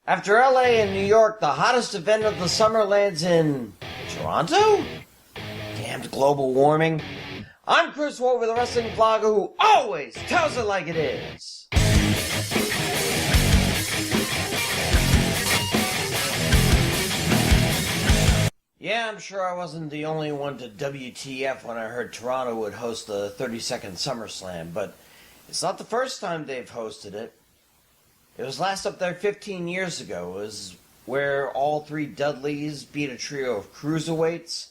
After LA and New York, the hottest event of the summer lands in Toronto? Damned global warming. I'm Chris Wolvie, the wrestling vlogger who always tells it like it is. Yeah, I'm sure I wasn't the only one to WTF when I heard Toronto would host the 32nd SummerSlam, but it's not the first time they've hosted it. It was last up there 15 years ago. It was where all three Dudleys beat a trio of cruiserweights.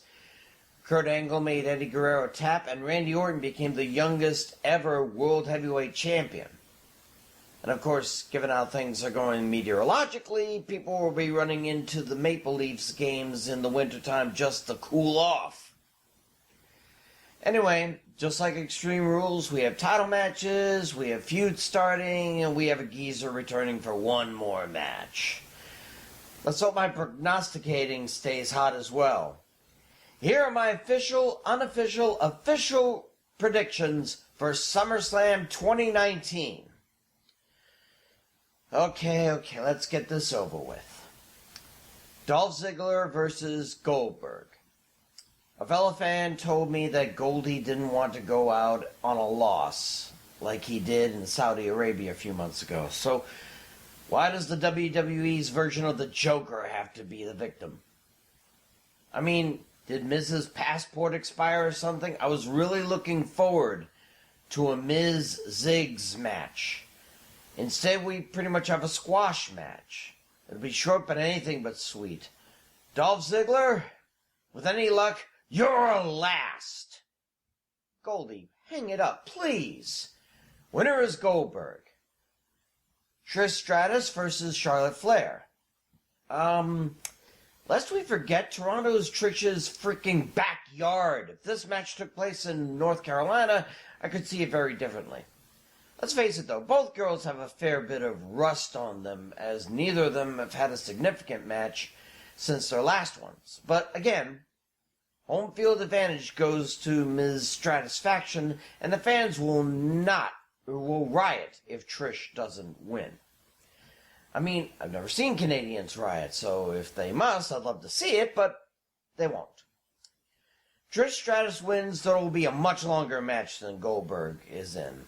Kurt Angle made Eddie Guerrero tap, and Randy Orton became the youngest ever World Heavyweight Champion. And of course, given how things are going meteorologically, people will be running into the Maple Leafs games in the wintertime just to cool off. Anyway, just like Extreme Rules, we have title matches, we have feuds starting, and we have a geezer returning for one more match. Let's hope my prognosticating stays hot as well. Here are my official, unofficial, official predictions for SummerSlam 2019. Okay, let's get this over with. Dolph Ziggler versus Goldberg. A fellow fan told me that Goldie didn't want to go out on a loss like he did in Saudi Arabia a few months ago. So why does the WWE's version of the Joker have to be the victim? I mean, did Miz's passport expire or something? I was really looking forward to a Miz-Ziggs match. Instead, we pretty much have a squash match. It'll be short but anything but sweet. Dolph Ziggler, with any luck, you're last. Goldie, hang it up, please. Winner is Goldberg. Trish Stratus versus Charlotte Flair. Lest we forget, Toronto's Trish's freaking backyard. If this match took place in North Carolina, I could see it very differently. Let's face it though, both girls have a fair bit of rust on them, as neither of them have had a significant match since their last ones. But again, home field advantage goes to Ms. Stratusfaction, and the fans will riot if Trish doesn't win. I mean, I've never seen Canadians riot, so if they must, I'd love to see it, but they won't. Trish Stratus wins, though it will be a much longer match than Goldberg is in.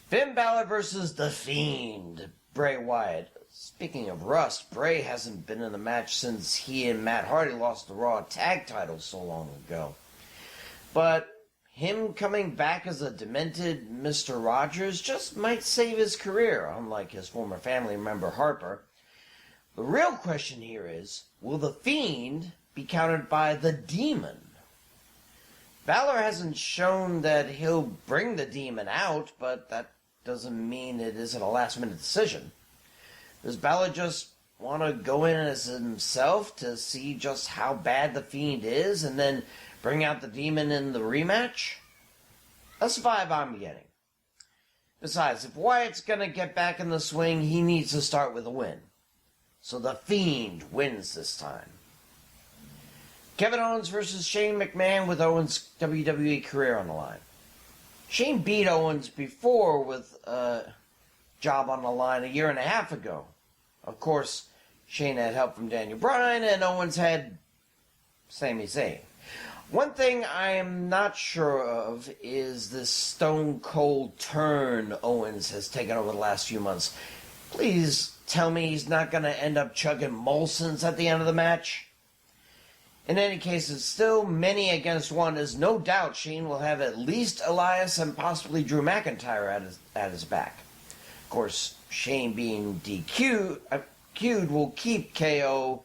Finn Balor versus The Fiend, Bray Wyatt. Speaking of rust, Bray hasn't been in the match since he and Matt Hardy lost the Raw tag titles so long ago. But him coming back as a demented Mr. Rogers just might save his career, unlike his former family member Harper. The real question here is, will The Fiend be countered by the Demon? Balor hasn't shown that he'll bring the Demon out, but that doesn't mean it isn't a last-minute decision. Does Balor just want to go in as himself to see just how bad the Fiend is and then bring out the Demon in the rematch? That's the vibe I'm getting. Besides, if Wyatt's going to get back in the swing, he needs to start with a win. So the Fiend wins this time. Kevin Owens versus Shane McMahon with Owens' WWE career on the line. Shane beat Owens before with a job on the line a year and a half ago. Of course, Shane had help from Daniel Bryan, and Owens had Sami Zayn. One thing I am not sure of is this stone cold turn Owens has taken over the last few months. Please tell me he's not going to end up chugging Molson's at the end of the match. In any case, it's still many against one, as no doubt Shane will have at least Elias and possibly Drew McIntyre at his back. Of course, Shane being DQ'd will keep KO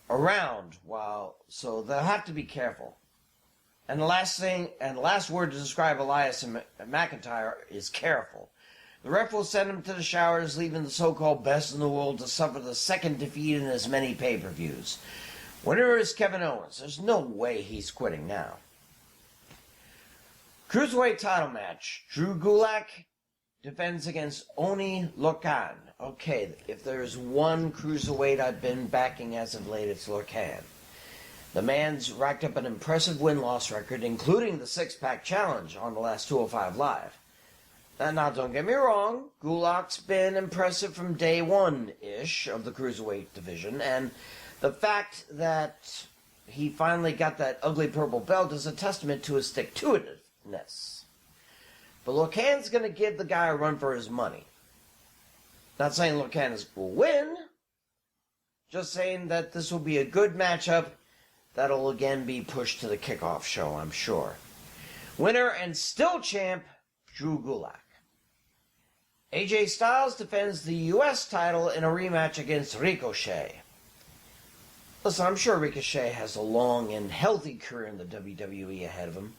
around, so they'll have to be careful. And the last word to describe Elias and McIntyre is careful. The ref will send him to the showers, leaving the so-called best in the world to suffer the second defeat in as many pay-per-views. Winner is Kevin Owens. There's no way he's quitting now. Cruiserweight title match. Drew Gulak defends against Oni Lorcan. Okay, if there's one cruiserweight I've been backing as of late, it's Lorcan. The man's racked up an impressive win-loss record, including the six-pack challenge on the last 205 Live. Now, don't get me wrong, Gulak's been impressive from day one-ish of the Cruiserweight division, and the fact that he finally got that ugly purple belt is a testament to his stick-to-itiveness. But Locan's going to give the guy a run for his money. Not saying Locan will win, just saying that this will be a good matchup that'll again be pushed to the kickoff show, I'm sure. Winner and still champ, Drew Gulak. AJ Styles defends the U.S. title in a rematch against Ricochet. Listen, I'm sure Ricochet has a long and healthy career in the WWE ahead of him.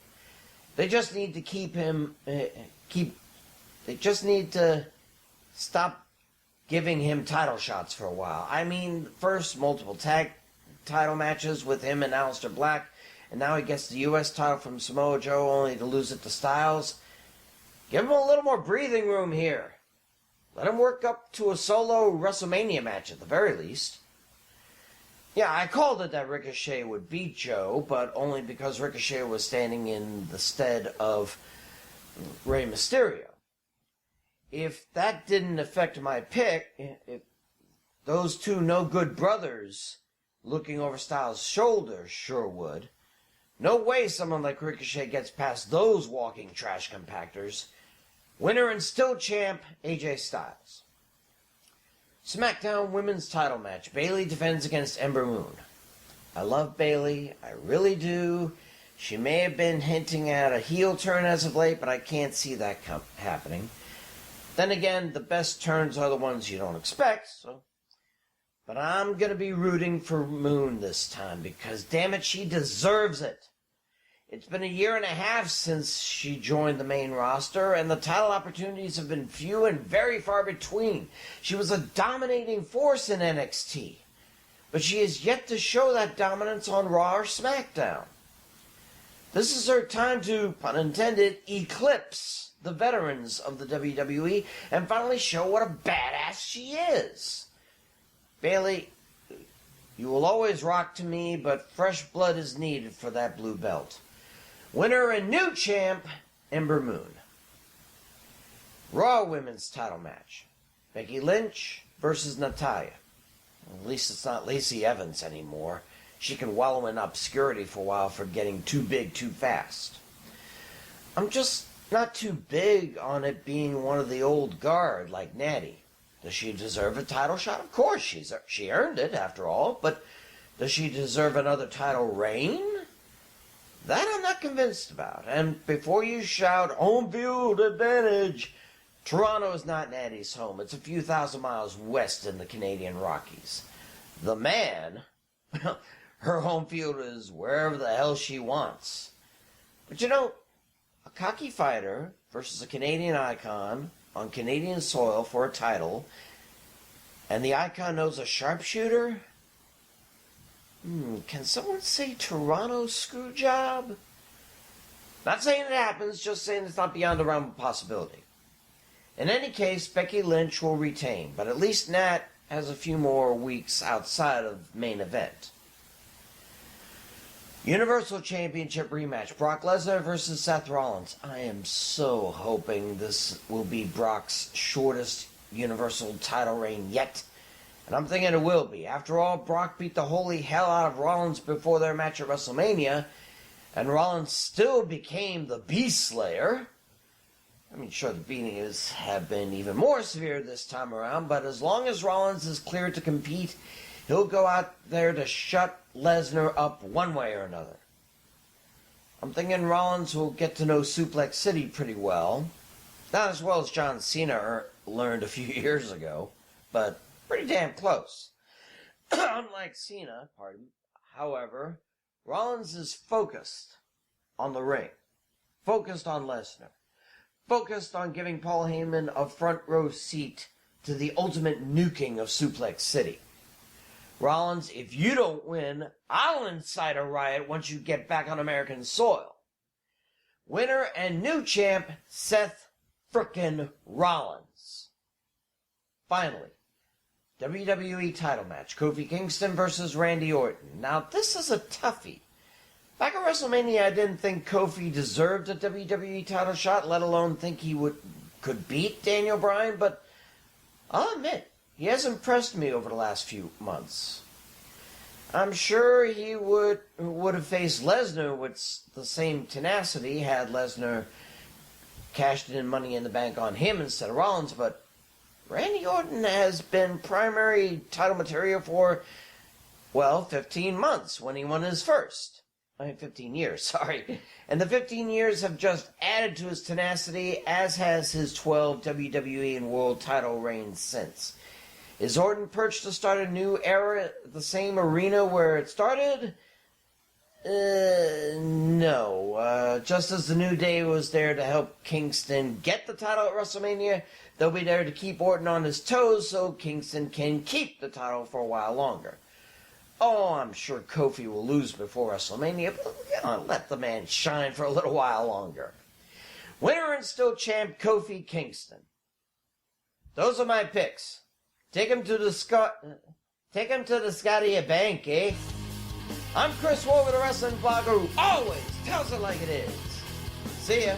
They just need to they just need to stop giving him title shots for a while. I mean, first multiple tag title matches with him and Aleister Black, and now he gets the U.S. title from Samoa Joe only to lose it to Styles. Give him a little more breathing room here. Let him work up to a solo WrestleMania match at the very least. Yeah, I called it that Ricochet would beat Joe, but only because Ricochet was standing in the stead of Rey Mysterio. If that didn't affect my pick, if those two no-good brothers looking over Styles' shoulder sure would, no way someone like Ricochet gets past those walking trash compactors. Winner and still champ, AJ Styles. SmackDown Women's title match. Bayley defends against Ember Moon. I love Bayley. I really do. She may have been hinting at a heel turn as of late, but I can't see that happening. Then again, the best turns are the ones you don't expect, so... But I'm going to be rooting for Moon this time, because damn it, she deserves it. It's been a year and a half since she joined the main roster, and the title opportunities have been few and very far between. She was a dominating force in NXT, but she has yet to show that dominance on Raw or SmackDown. This is her time to, pun intended, eclipse the veterans of the WWE and finally show what a badass she is. Bayley, you will always rock to me, but fresh blood is needed for that blue belt. Winner and new champ, Ember Moon. Raw Women's title match. Becky Lynch versus Natalya. At least it's not Lacey Evans anymore. She can wallow in obscurity for a while for getting too big too fast. I'm just not too big on it being one of the old guard like Natty. Does she deserve a title shot? Of course, she earned it after all, but does she deserve another title reign? That I'm not convinced about. And before you shout, home field advantage, Toronto is not Natty's home. It's a few thousand miles west in the Canadian Rockies. The man, her home field is wherever the hell she wants. But you know, a cocky fighter versus a Canadian icon on Canadian soil for a title, and the icon knows a sharpshooter? Can someone say Toronto screw job? Not saying it happens, just saying it's not beyond the realm of possibility. In any case, Becky Lynch will retain, but at least Nat has a few more weeks outside of main event. Universal Championship rematch. Brock Lesnar versus Seth Rollins. I am so hoping this will be Brock's shortest Universal title reign yet. And I'm thinking it will be. After all, Brock beat the holy hell out of Rollins before their match at WrestleMania, and Rollins still became the Beast Slayer. I mean, sure, the beatings have been even more severe this time around, but as long as Rollins is cleared to compete, he'll go out there to shut Lesnar up one way or another. I'm thinking Rollins will get to know Suplex City pretty well. Not as well as John Cena learned a few years ago, but pretty damn close. Unlike Cena, however, Rollins is focused on the ring, focused on Lesnar, focused on giving Paul Heyman a front row seat to the ultimate nuking of Suplex City. Rollins, if you don't win, I'll incite a riot once you get back on American soil. Winner and new champ, Seth frickin' Rollins. Finally, WWE title match. Kofi Kingston versus Randy Orton. Now, this is a toughie. Back at WrestleMania, I didn't think Kofi deserved a WWE title shot, let alone think he would could beat Daniel Bryan, but I'll admit, he has impressed me over the last few months. I'm sure he would have faced Lesnar with the same tenacity had Lesnar cashed in Money in the Bank on him instead of Rollins, but Randy Orton has been primary title material for, 15 months when he won his first. 15 years, sorry. And the 15 years have just added to his tenacity, as has his 12 WWE and World title reigns since. Is Orton perched to start a new era at the same arena where it started? No. Just as the New Day was there to help Kingston get the title at WrestleMania, they'll be there to keep Orton on his toes so Kingston can keep the title for a while longer. Oh, I'm sure Kofi will lose before WrestleMania, but let the man shine for a little while longer. Winner and still champ Kofi Kingston. Those are my picks. Take him to the Scotty Bank, eh? I'm Chris Wolvie, the wrestling blogger who always tells it like it is. See ya.